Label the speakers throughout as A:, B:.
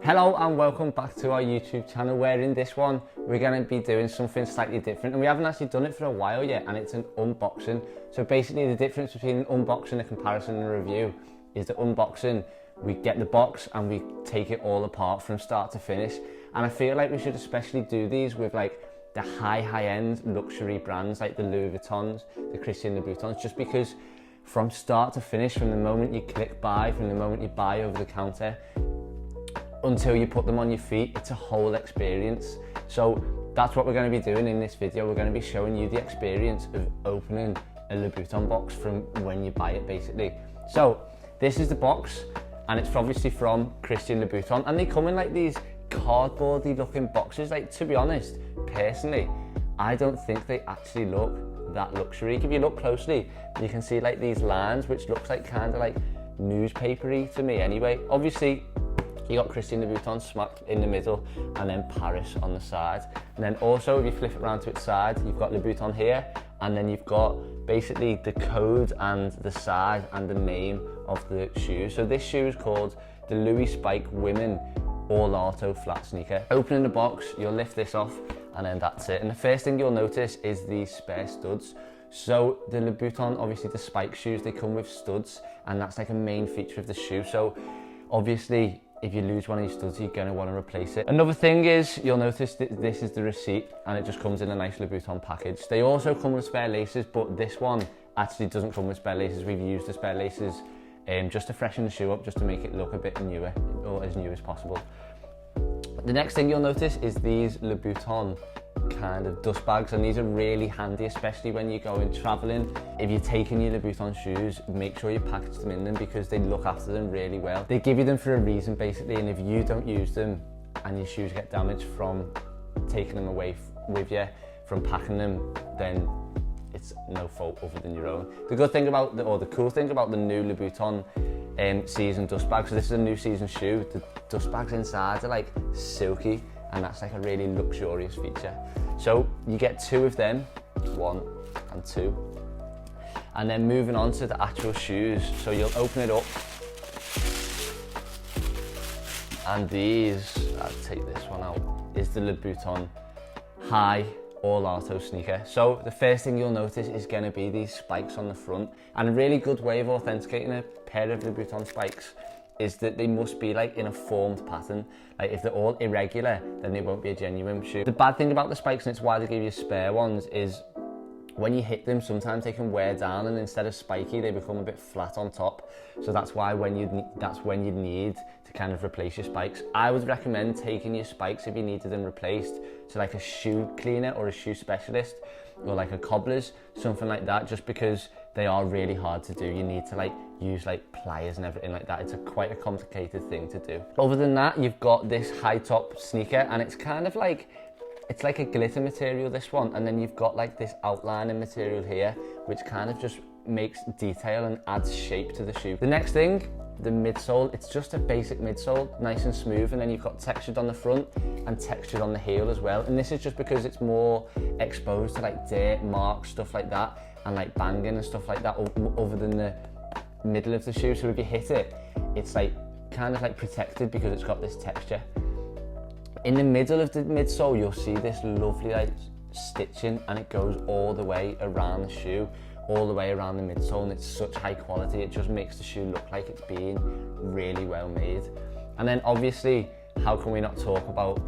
A: Hello and welcome back to our YouTube channel, where in this one we're going to be doing something slightly different, and we haven't actually done it for a while yet, and it's an unboxing. So basically the difference between an unboxing, a comparison and a review is the unboxing, we get the box and we take it all apart from start to finish. And I feel like we should especially do these with like the high-end luxury brands like the Louboutins, the Christian Louboutins, just because from start to finish, from the moment you click buy, from the moment you buy over the counter until you put them on your feet, it's a whole experience. So that's what we're going to be doing in this video. We're going to be showing you the experience of opening a Louboutin box from when you buy it, basically. So this is the box, and it's obviously from Christian Louboutin, and they come in like these cardboardy looking boxes. Like, to be honest, personally, I don't think they actually look that luxury. If you look closely, you can see like these lines, which looks like kind of like newspapery to me anyway. Obviously, you got Christian Louboutin smack in the middle and then Paris on the side. And then also, if you flip it around to its side, you've got Louboutin here, and then you've got basically the code and the size and the name of the shoe. So this shoe is called the Louis Spike Women Orlato flat sneaker. Opening the box, you'll lift this off and then that's it. And the first thing you'll notice is these spare studs. So the Louboutin, obviously the Spike shoes, they come with studs, and that's like a main feature of the shoe. So obviously, if you lose one of your studs, you're going to want to replace it. Another thing is, you'll notice that this is the receipt, and it just comes in a nice Louboutin package. They also come with spare laces, but this one actually doesn't come with spare laces. We've used the spare laces just to freshen the shoe up, just to make it look a bit newer, or as new as possible. The next thing you'll notice is these Louboutin kind of dust bags, and these are really handy, especially when you're going traveling. If you're taking your Louboutin shoes, make sure you package them in them, because they look after them really well. They give you them for a reason, basically, and if you don't use them and your shoes get damaged from taking them away with you, from packing them, then it's no fault other than your own. The good thing about the cool thing about the new Louboutin season dust bag, so this is a new season shoe, the dust bags inside are like silky, and that's like a really luxurious feature. So you get two of them, 1 and 2. And then moving on to the actual shoes, so you'll open it up, and these, I'll take this one out, is the Louboutin High Orlato sneaker. So the first thing you'll notice is going to be these spikes on the front, and a really good way of authenticating a pair of Louboutin spikes is that they must be like in a formed pattern. Like, if they're all irregular, then they won't be a genuine shoe. The bad thing about the spikes, and it's why they give you spare ones, is when you hit them, sometimes they can wear down, and instead of spiky, they become a bit flat on top. So that's why when you need to kind of replace your spikes. I would recommend taking your spikes, if you needed them replaced, to like a shoe cleaner or a shoe specialist, or like a cobbler's, something like that, just because they are really hard to do. You need to like use like pliers and everything like that. It's quite a complicated thing to do. Other than that, you've got this high top sneaker, and it's kind of like, it's like a glitter material, this one, and then you've got like this outlining material here, which kind of just makes detail and adds shape to the shoe. The next thing, the midsole, it's just a basic midsole, nice and smooth, and then you've got textured on the front and textured on the heel as well. And this is just because it's more exposed to like dirt, marks, stuff like that, and like banging and stuff like that, other than the middle of the shoe. So if you hit it, it's like kind of like protected because it's got this texture. In the middle of the midsole, you'll see this lovely like stitching, and it goes all the way around the shoe, all the way around the midsole, and it's such high quality. It just makes the shoe look like it's being really well made. And then obviously, how can we not talk about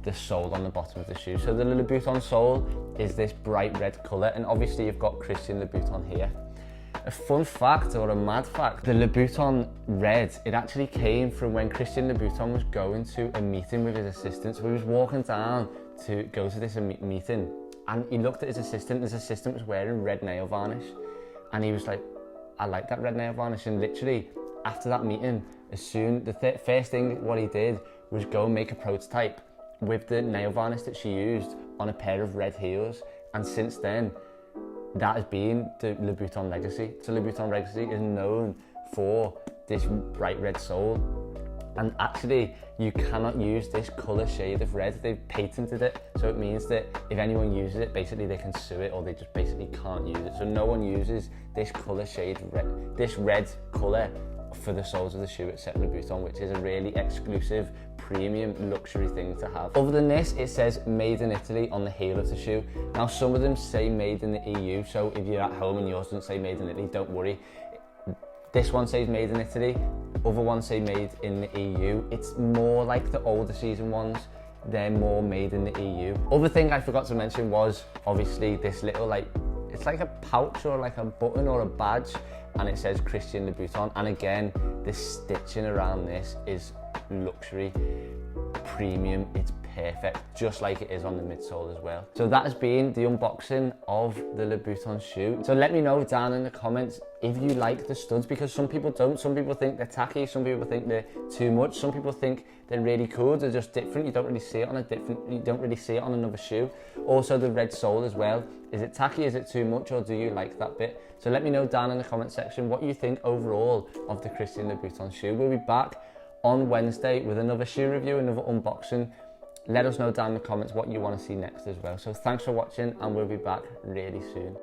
A: the sole on the bottom of the shoe? So the Louboutin sole is this bright red colour, and obviously you've got Christian Louboutin here. A fun fact, or a mad fact, the Louboutin red, it actually came from when Christian Louboutin was going to a meeting with his assistant. So he was walking down to go to this meeting, and he looked at his assistant. His assistant was wearing red nail varnish, and he was like, I like that red nail varnish. And literally after that meeting, the first thing what he did was go and make a prototype with the nail varnish that she used on a pair of red heels. And since then, that has been the Louboutin legacy. So Louboutin legacy is known for this bright red sole. And actually, you cannot use this colour shade of red. They've patented it, so it means that if anyone uses it, basically they can sue it, or they just basically can't use it. So no one uses this colour shade red, this red colour for the soles of the shoe at Louboutin, which is a really exclusive, premium, luxury thing to have. Other than this, it says made in Italy on the heel of the shoe. Now, some of them say made in the EU, so if you're at home and yours doesn't say made in Italy, don't worry. This one says made in Italy, other ones say made in the EU. It's more like the older season ones, they're more made in the EU. Other thing I forgot to mention was obviously this little, like, it's like a pouch or like a button or a badge, and it says Christian Louboutin. And again, the stitching around this is luxury, premium, it's perfect, just like it is on the midsole as well. So that has been the unboxing of the Louboutin shoe. So let me know down in the comments if you like the studs, because some people don't. Some people think they're tacky, some people think they're too much, some people think they're really cool, they're just different. You don't really see it on another shoe. Also the red sole as well. Is it tacky, is it too much, or do you like that bit? So let me know down in the comment section what you think overall of the Christian Louboutin shoe. We'll be back on Wednesday with another shoe review, another unboxing. Let us know down in the comments what you want to see next as well. So thanks for watching, and we'll be back really soon.